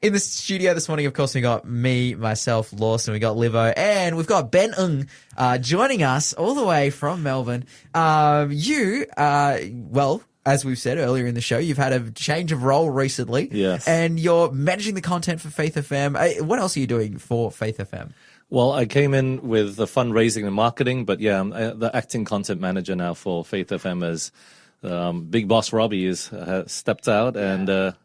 In the studio this morning, of course, we got me, myself, Lawson, we got Livo, and we've got Ben Ng joining us all the way from Melbourne. Well, as we've said earlier in the show, you've had a change of role recently. Yes. And you're managing the content for Faith FM. What else are you doing for Faith FM? Well, I came in with the fundraising and marketing, but yeah, I'm the acting content manager now for Faith FM as Big Boss Robbie has stepped out and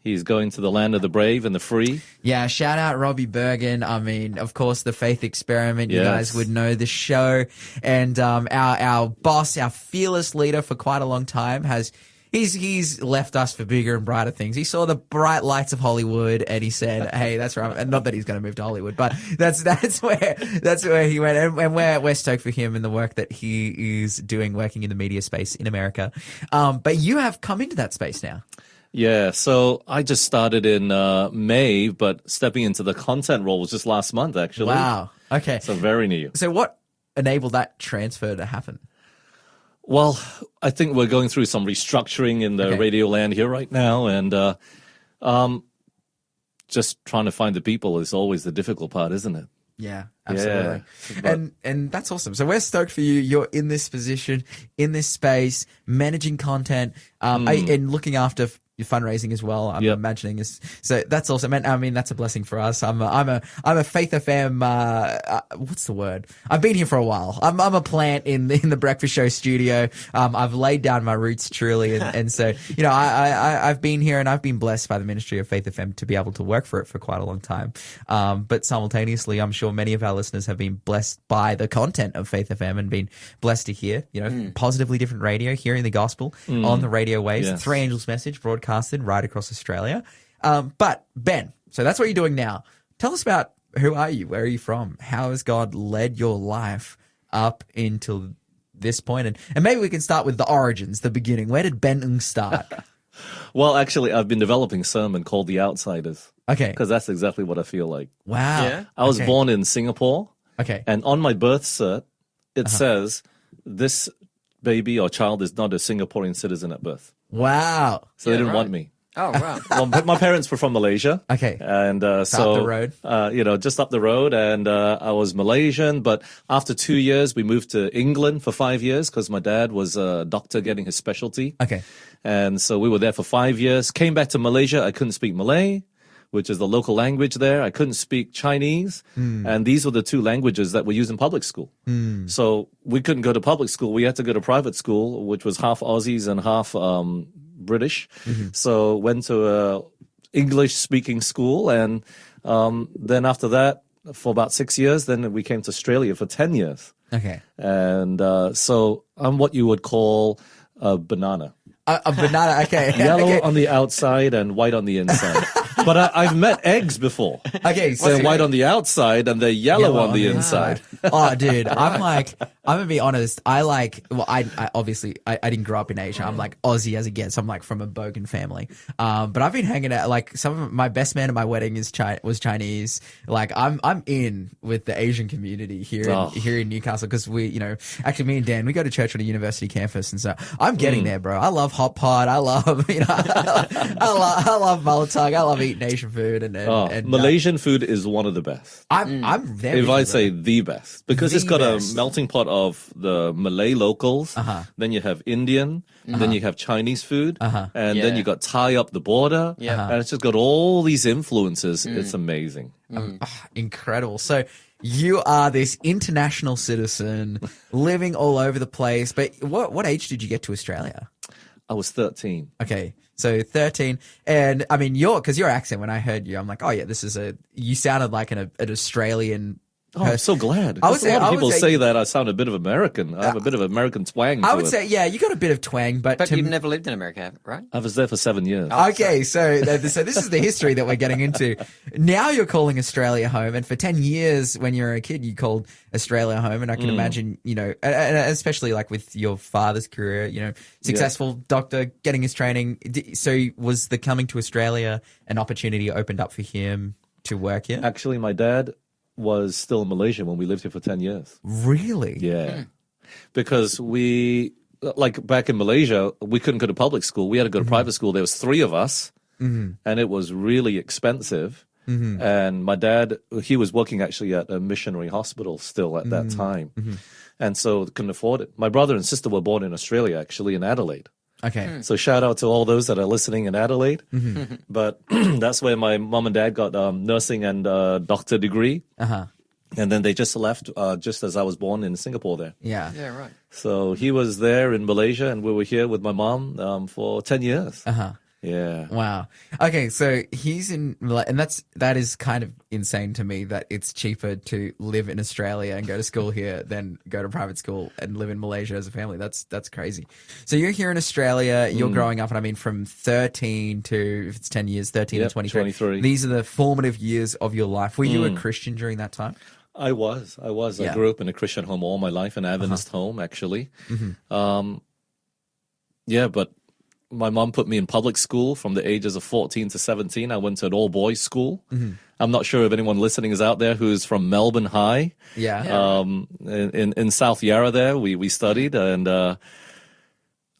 he's going to the land of the brave and the free. Yeah, shout out Robbie Bergen. I mean, of course, the Faith Experiment. You Yes. guys would know the show. And our boss, our fearless leader for quite a long time he's left us for bigger and brighter things. He saw the bright lights of Hollywood and he said, "Hey, that's right." And not that he's going to move to Hollywood, but that's where he went. And we're stoked for him and the work that he is doing, working in the media space in America. But you have come into that space now. Yeah, so I just started in May, but stepping into the content role was just last month, actually. Wow. Okay. So very new. So what enabled that transfer to happen? Well, I think we're going through some restructuring in the radio land here right now, and just trying to find the people is always the difficult part, isn't it? Yeah, absolutely. Yeah, and that's awesome. So we're stoked for you. You're in this position, in this space, managing content, and looking after your fundraising as well. I'm imagining is so that's awesome. And I mean, that's a blessing for us. I'm a Faith FM. What's the word? I've been here for a while. I'm a plant in the Breakfast Show studio. I've laid down my roots truly, and so I've been here and I've been blessed by the ministry of Faith FM to be able to work for it for quite a long time. But simultaneously, I'm sure many of our listeners have been blessed by the content of Faith FM and been blessed to hear positively different radio, hearing the gospel on the radio waves. Yes. Three Angels Message broadcasted right across Australia. But Ben, so that's what you're doing now. Tell us about who are you? Where are you from? How has God led your life up until this point? And maybe we can start with the origins, the beginning. Where did Ben Ng start? Well, actually, I've been developing a sermon called The Outsiders. Okay. Because that's exactly what I feel like. Wow. Yeah. I was born in Singapore. Okay. And on my birth cert, it says this baby or child is not a Singaporean citizen at birth. Wow. So they didn't want me. Oh, wow. Well, but my parents were from Malaysia. Okay. And up so, the road. just up the road. And I was Malaysian. But after 2 years, we moved to England for 5 years because my dad was a doctor getting his specialty. Okay. And so we were there for 5 years. Came back to Malaysia. I couldn't speak Malay, which is the local language there. I couldn't speak Chinese. And these were the two languages that were used in public school. So we couldn't go to public school. We had to go to private school, which was half Aussies and half British. So went to a English-speaking school. And then after that, for about 6 years, then we came to Australia for 10 years. Okay. And so I'm what you would call a banana. A banana. Okay. Yellow Okay. on the outside and white on the inside. But I've met eggs before. Okay. So They're white on the outside and they're yellow on the inside. Oh, dude, I'm gonna be honest. I obviously didn't grow up in Asia. I'm like Aussie as it gets. I'm like from a Bogan family. But I've been hanging out, like some of my best man at my wedding was Chinese. Like I'm in with the Asian community here in Newcastle because actually me and Dan, we go to church on a university campus. And so I'm getting there, bro. I love hot pot. I love, I love Malatang. I love eating Asian food and Malaysian food is one of the best. I'm there. If with I'd you, say bro. the best, because it's The got best. a melting pot of the Malay locals, then you have Indian, then you have Chinese food, and then Yeah. you got Thai up the border, Yeah. and it's just got all these influences. It's amazing. Incredible. So you are this international citizen living all over the place. But what age did you get to Australia? I was 13. Okay. So 13. And I mean, because your accent, when I heard you, I'm like, oh yeah, you sounded like an Australian Oh, I'm so glad. I would A lot of people say- say that I sound a bit of American. I have a bit of American twang to I would it. say, yeah, you got a bit of twang, but But you've never lived in America, right? I was there for 7 years. okay, so this is the history that we're getting into. Now you're calling Australia home, and for 10 years when you were a kid, you called Australia home, and I can imagine, and especially like with your father's career, successful doctor, getting his training. So was the coming to Australia an opportunity opened up for him to work here? Actually, my dad was still in Malaysia when we lived here for 10 years. Really? Yeah. Because we, like back in Malaysia, we couldn't go to public school. We had to go to private school. There was 3 of us. and it was really expensive. And my dad, he was working actually at a missionary hospital still at that time, and so couldn't afford it. My brother and sister were born in Australia, actually in Adelaide. Okay. So shout out to all those that are listening in Adelaide. But that's where my mom and dad got nursing and doctor degree. And then they just left just as I was born in Singapore there. Yeah. Yeah, right. So he was there in Malaysia, and we were here with my mom for 10 years. Yeah. Wow. Okay, so he's in, and that is kind of insane to me that it's cheaper to live in Australia and go to school here than go to private school and live in Malaysia as a family. That's crazy. So you're here in Australia, you're growing up, and I mean from 13 to, if it's 10 years, 13 to 23. These are the formative years of your life. Were you a Christian during that time? I was. Yeah. I grew up in a Christian home all my life, an Adventist home, actually. Yeah, but my mom put me in public school from the ages of 14 to 17. I went to an all-boys school. I'm not sure if anyone listening is out there who's from Melbourne High. Yeah. In South Yarra there, we studied, and I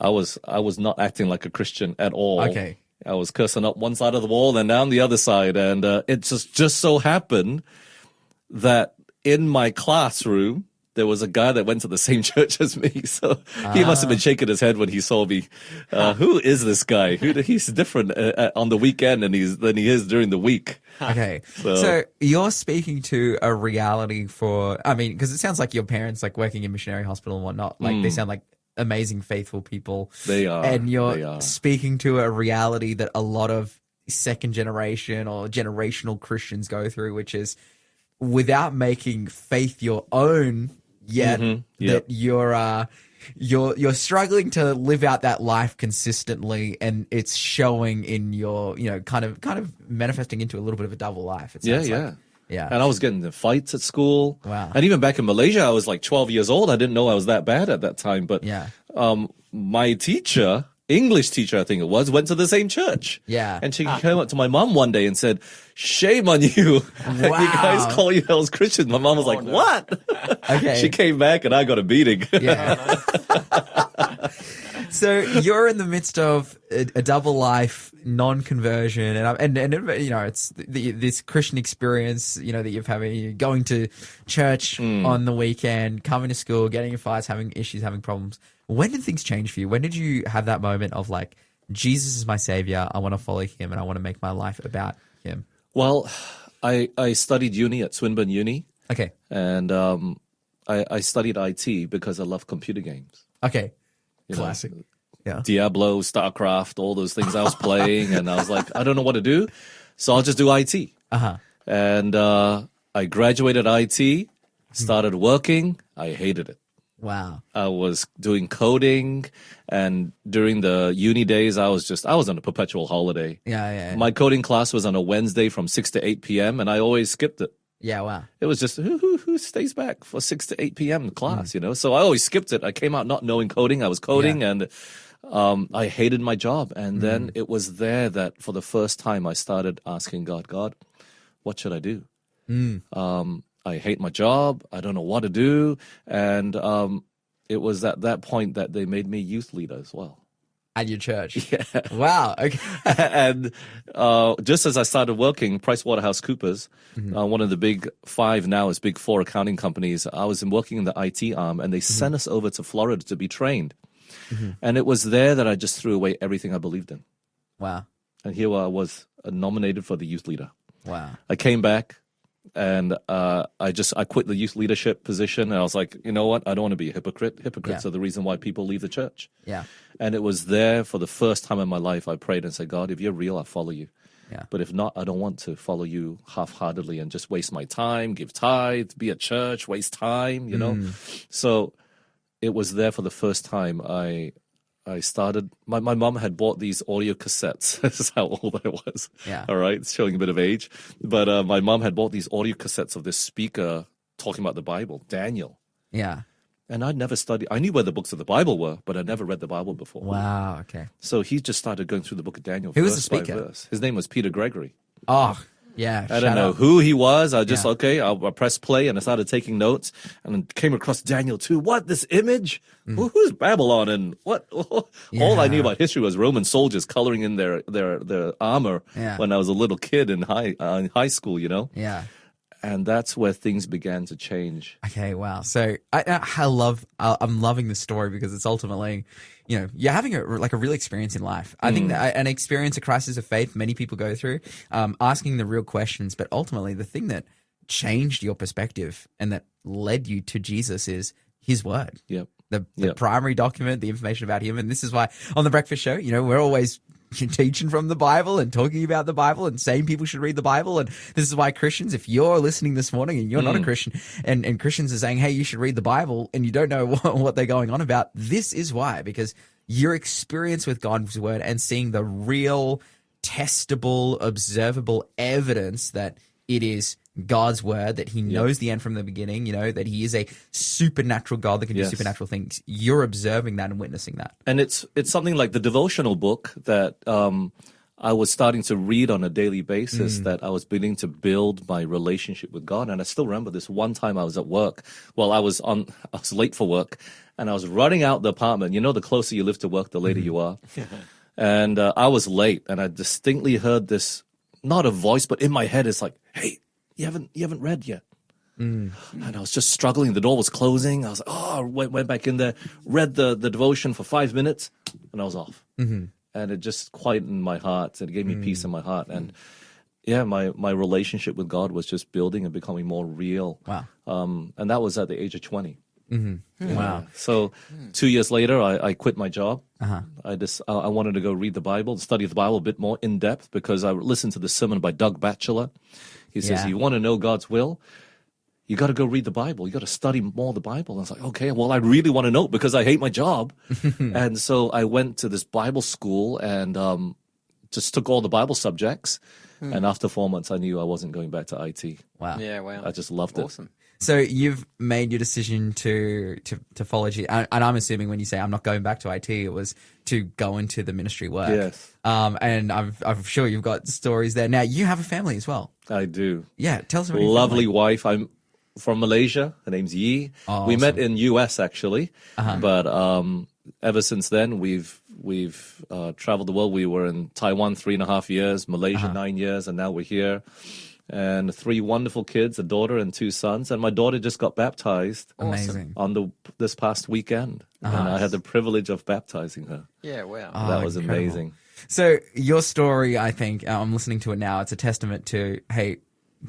was not acting like a Christian at all. Okay. I was cursing up one side of the wall, then down the other side, and it just so happened that in my classroom, there was a guy that went to the same church as me. So he must have been shaking his head when he saw me. Who is this guy? He's different on the weekend than he is during the week. Okay. So you're speaking to a reality because it sounds like your parents like working in missionary hospital and whatnot. Like they sound like amazing, faithful people. They are. And you're They are. speaking to a reality that a lot of second generation or generational Christians go through, which is without making faith your own yet, that you're struggling to live out that life consistently, and it's showing in your, kind of manifesting into a little bit of a double life. It sounds like. Yeah. And I was getting in fights at school. Wow. And even back in Malaysia, I was like 12 years old. I didn't know I was that bad at that time. But my teacher, English teacher, I think it was, went to the same church. Yeah. And she came up to my mom one day and said, "Shame on you. You guys call yourselves Christians." My mom was like, no. "What?" Okay. She came back and I got a beating. Yeah. So you're in the midst of a double life, non-conversion, and it's this Christian experience, that you're having, going to church on the weekend, coming to school, getting in fights, having issues, having problems. When did things change for you? When did you have that moment of like, Jesus is my savior, I want to follow him, and I want to make my life about him? Well, I studied uni at Swinburne Uni. Okay. And I studied IT because I love computer games. Okay. You know, Classic. Yeah. Diablo, StarCraft, all those things I was playing, and I was like, I don't know what to do, so I'll just do IT. And I graduated IT, started working. I hated it. Wow. I was doing coding, and during the uni days, I was on a perpetual holiday. Yeah. My coding class was on a Wednesday from 6 to 8 p.m., and I always skipped it. Yeah, wow. It was just, who stays back for 6 to 8 p.m. class, So I always skipped it. I came out not knowing coding. I was coding, and I hated my job. And then it was there that for the first time I started asking God, what should I do? I hate my job. I don't know what to do. And it was at that point that they made me youth leader as well. At your church? Yeah. Wow. Okay. And just as I started working, PricewaterhouseCoopers, one of the big five now is big four accounting companies, I was working in the IT arm, and they sent us over to Florida to be trained. And it was there that I just threw away everything I believed in. Wow. And here I was nominated for the youth leader. Wow. I came back, and I quit the youth leadership position, and I was like, you know what? I don't want to be a hypocrite. Hypocrites are the reason why people leave the church. Yeah. And it was there for the first time in my life, I prayed and said, God, if you're real, I'll follow you. Yeah. But if not, I don't want to follow you half-heartedly and just waste my time, give tithe, be at church, waste time, So it was there for the first time I started. My mom had bought these audio cassettes. This is how old I was. Yeah. All right. It's showing a bit of age. But my mom had bought these audio cassettes of this speaker talking about the Bible, Daniel. Yeah. And I'd never studied. I knew where the books of the Bible were, but I'd never read the Bible before. Wow. Okay. So he just started going through the book of Daniel. Who was verse the by speaker? verse. His name was Peter Gregory. Oh, Yeah, I don't know up. who he was. I just, Yeah. okay, I pressed play and I started taking notes and then came across Daniel 2. What, this image? Who's Babylon and what? All I knew about history was Roman soldiers coloring in their armor when I was a little kid in high school, you know? Yeah. And that's where things began to change. Okay, wow. So I'm loving this story because it's ultimately, you know, you're having a real experience in life. I think that an experience, a crisis of faith, many people go through, asking the real questions. But ultimately, the thing that changed your perspective and that led you to Jesus is His Word. Yep. The primary document, the information about Him. And this is why on the Breakfast Show, you know, we're always teaching from the Bible and talking about the Bible and saying people should read the Bible. And this is why Christians, if you're listening this morning and you're not a Christian and Christians are saying, hey, you should read the Bible and you don't know what they're going on about, this is why, because your experience with God's Word and seeing the real testable, observable evidence that it is God's Word, that He knows the end from the beginning, you know, that He is a supernatural God that can do supernatural things. You're observing that and witnessing that. And it's something like the devotional book that I was starting to read on a daily basis, that I was beginning to build my relationship with God. And I still remember this one time I was at work. Well, I was late for work and I was running out the apartment. You know, the closer you live to work, the later you are. And I was late and I distinctly heard this, not a voice, but in my head, it's like, hey, you haven't read yet. And I was just struggling. The door was closing. I was like, went back in there, read the devotion for 5 minutes, and I was off. And it just quietened my heart. It gave me peace in my heart. And yeah, my relationship with God was just building and becoming more real. Wow. And that was at the age of 20. Wow. So 2 years later, I quit my job. I wanted to go read the Bible, study the Bible a bit more in depth because I listened to the sermon by Doug Batchelor. He says, you want to know God's will? You got to go read the Bible. You got to study more the Bible. And I was like, okay, well, I really want to know because I hate my job. And so I went to this Bible school and just took all the Bible subjects. And after 4 months, I knew I wasn't going back to IT. Wow. Yeah, wow. I just loved it. Awesome. So you've made your decision to follow Jesus, and I'm assuming when you say I'm not going back to IT, it was to go into the ministry work. Yes. And I'm sure you've got stories there. Now you have a family as well. I do. Yeah, tell us about your Lovely family. wife. I'm from Malaysia. Her name's Yi. Oh, we met awesome. in US actually, but ever since then we've traveled the world. We were in Taiwan 3.5 years, Malaysia 9 years, and now we're here. And 3 wonderful kids, a daughter and 2 sons. And my daughter just got baptized Amazing. on this past weekend. And I had the privilege of baptizing her. Yeah, wow. That was incredible. amazing. So your story, I think, I'm listening to it now. It's a testament to, hey,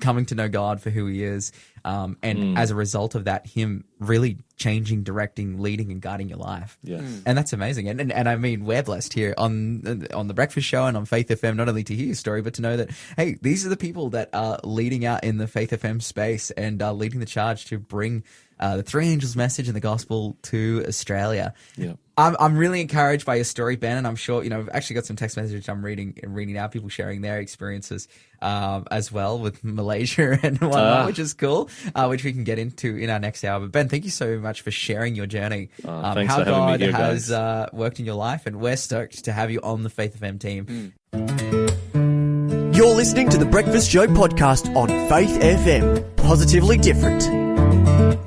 coming to know God for who He is, and as a result of that, Him really changing, directing, leading, and guiding your life. Yes. And that's amazing. And I mean, we're blessed here on the Breakfast Show and on Faith FM, not only to hear your story, but to know that, hey, these are the people that are leading out in the Faith FM space and leading the charge to bring the 3 angels message and the gospel to Australia. Yeah. I'm really encouraged by your story, Ben, and I'm sure, you know, I've actually got some text messages I'm reading now, people sharing their experiences as well with Malaysia and whatnot, which is cool, which we can get into in our next hour. But Ben, thank you so much for sharing your journey, thanks how for having God me here, has guys. worked in your life, and we're stoked to have you on the Faith FM team. You're listening to the Breakfast Show podcast on Faith FM. Positively different.